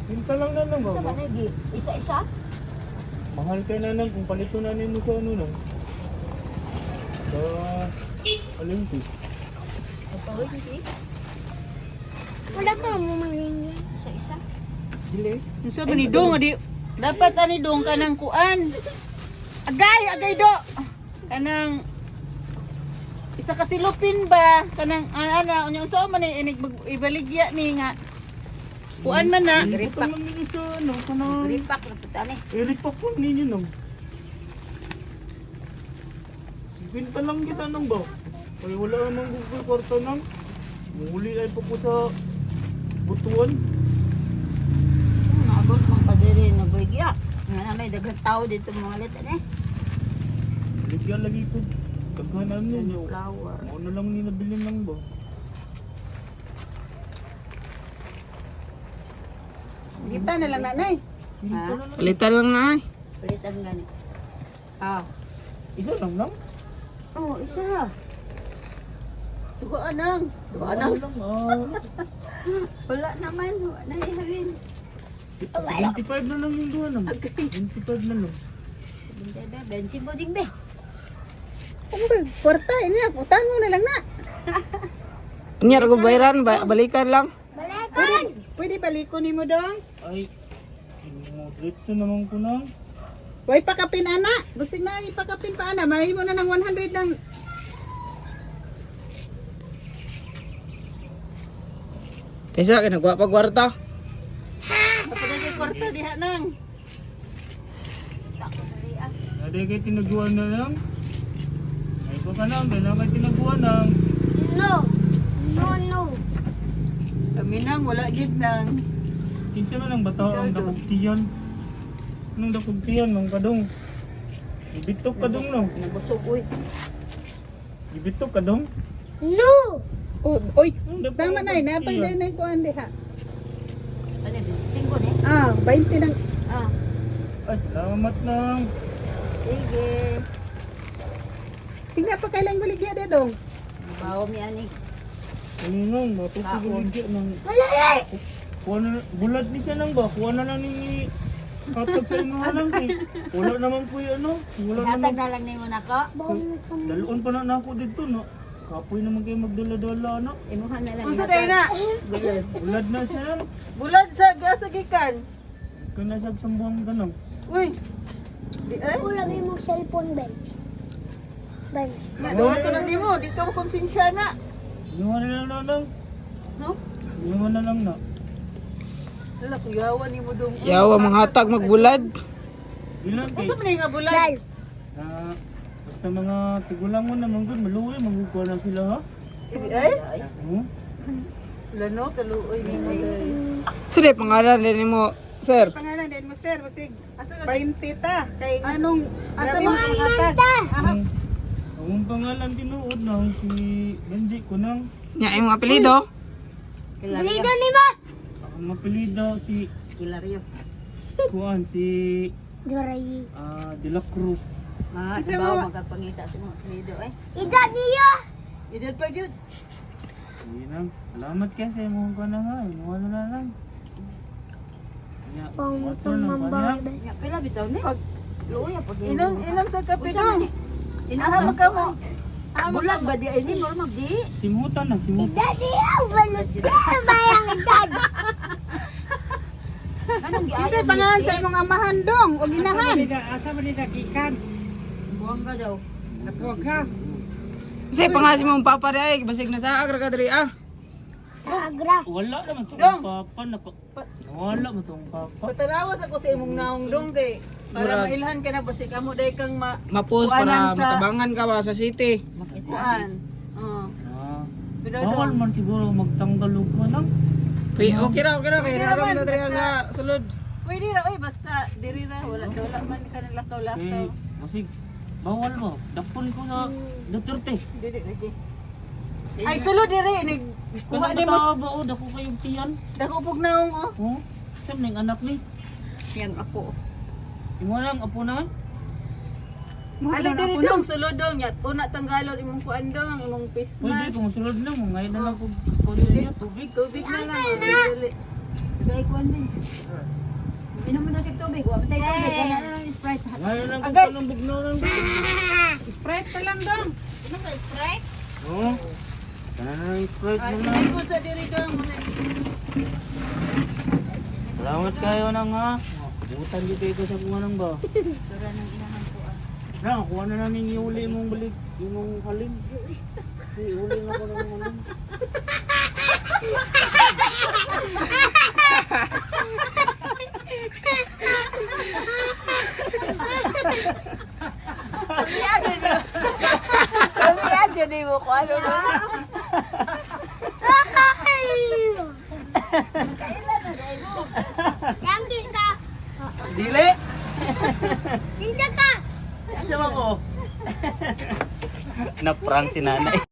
Pinta lang na lang ba? Sa lagi, isa-isa. Mahal ka na lang kung palito na mo sa ano lang. Sa Olympic. Kapawin si Wala ka mo mangingi. isa-isa. Dili. Yung sabi ni Dong, adi, dapat ani Dong kanang kuan. Agay do. Kanang isa ka silupin ba? Kanang ano, unya unsa man ni inig ibaligya ni nga. Kuan man na. Gripak lang ninyo sa ano, kanang Gripak na puta ni. Gripak po ninyo nang. Pinta lang kita nang ba? Ay wala namang Google kwarta nang. Muli ay pa po sa butuan. Naabot mong padiri na bagya. Nga na may daghang tao dito mga litan eh. Ligyan lagi ko. Kaghanan ninyo. Flower. Ano lang ni nabilin lang ba? Kita na lang nanay. Pinta na lang. Palitan lang na ay. Palitan gani. Ah. Isa lang lang. Oh, isa. Tuwa nang. Ano lang ah. Wala naman. Wala na ihalin. 25 na lang yung duha nang. 25 na lang. Bebe, bensin mo ding be. Ano ba? Kwarta ini putan mo na lang na. Nyar ko bayaran, balikan lang. Pwede baliko nimo Dong. Ay. Diretso naman ko na. Way pakapin ana. Busig na ipakapin pa ana. Mahimo na ng 100 ng Kaysa kinagwa pa kwarta. Kapag kwarta diha nang. Ada kayo tinaguan na lang. Ay ko ka lang. Dahil kayo tinaguan lang. No. No, no. Kami nang wala gid nang. Kinsa man ang bataw ang dakugtiyan. Anong dakugtiyan mang kadong? Ibitok kadong no. Nabusog uy. Ibitok kadong. No. Oh, oy. Ang Tama na, napay dakugtiyan. na ko andi ha. Ano ba? Singko ni. Ah, 20 nang. Ah. Ay salamat nang. Sige. Sige pa kailang baligya de Dong. Bawo mi ani. Ano nang matutog Kaon. yung nang. Wala. Kuha na, bulad ni siya nang ba? Kuha na lang ni kapag sa inyo na lang eh. Wala naman po yung ano. Wala Hatag naman. na lang nimo nako. Dalon pa na ako dito no. Kapoy naman kayo magdala-dala ano. Imuhan na lang. Unsa day na? Gulod. Bulad na siya. Bulad sa gasa gikan. Kaya nasa sambuang ganang. Uy. Di ay. Lagay mo cellphone bench. Bench. Na to na nimo, di ka mo konsensya na. Iwan na lang nang. No? Iwan na lang na. Wala ko yawan nimo Dong. Yawa manghatag magbulad. Ilan kay. Unsa man nga bulad? Basta mga tigulang mo naman good. Maluwi. Magkukuha na sila ha. Ay. Hmm? Wala no, kaluoy nimo day. Sige, pangalan din mo, sir. Pangalan din mo sir, basig. Asa 20 ta kay anong asa mo hatag? Ang pangalan tinuod na si Benji ko nang. Nya imong apelyido? Balido ni mo. Ang apelyido si Hilario. Kuan si Dorayi. De La Cruz. Ah, Isa bawo mo- magkapangita sa mga lido eh. Ida niyo. Idol pa gyud. Sige nang. Salamat kasi mo ko na nga. Iwan na lang. Ya, Pang water lang pa niya. mambaba. Ya pila bitaw ni. Pag Luoy pag inom sa kape Dong. Inaham Aha ka mo. Bulag ba di ini mo magdi? Simutan na, simutan. Ida niyo. Balot na bayang dad. Anong Isa pangalan sa imong amahan Dong o ginahan. Buwangga daw. Kasi pangalan mong papa di ay, basig na sa agra ka diri ah. Sa agra. Wala naman itong Dong. papa. Wala mo itong papa. Patarawas ako sa imong naong Dong kay para mailhan ka na basig amo day kang Mapos Kuanan para sa- matabangan ka ba sa city. kuan. Oh. Ah. Pero Bawal Dong. man siguro magtanggalog ko nang. Okay ra, kay Okay haram naman, na diri basta- sa sulod. Pwede ra oy basta diri ra wala man ka nang lakaw-lakaw. Kasi bawal mo. Dapon ko sa Duterte. Dili lagi. Ay sulod diri nig kuha Kuha ni mo ba o dako kayong tiyan? dako pug naong oh. Oh, saan na yung anak ni? Yang apo. Imo lang apo na. Ali diri Dong sulod Dong yat una tanggalon imong kuan Dong ang imong face Pwede mask. kung sulod na mo, ngayon na lang kung kunin niya tubig. Tubig na lang. Dili. Agay kuan din. Inom mo daw siya tubig. Wa patay tubig. Kaya na lang Sprite. Ngayon ang Agay. ng bugnaw ng Sprite pa lang dong. Ano ka Sprite? Oo. Kana na ng Sprite Ay, mo na. hindi ko sa diri dong. Salamat kayo nang ha. Butan di kayo sa kung anong ba. Sura ng inahan ko. Na, kuha na namin iuli mong balik. Yung mong halim. Iuli na ko ng halim. Kami aja di mo ko ano na. Yang kita. Dili! Tinda ka. Sama ko. Na-prank si nanay.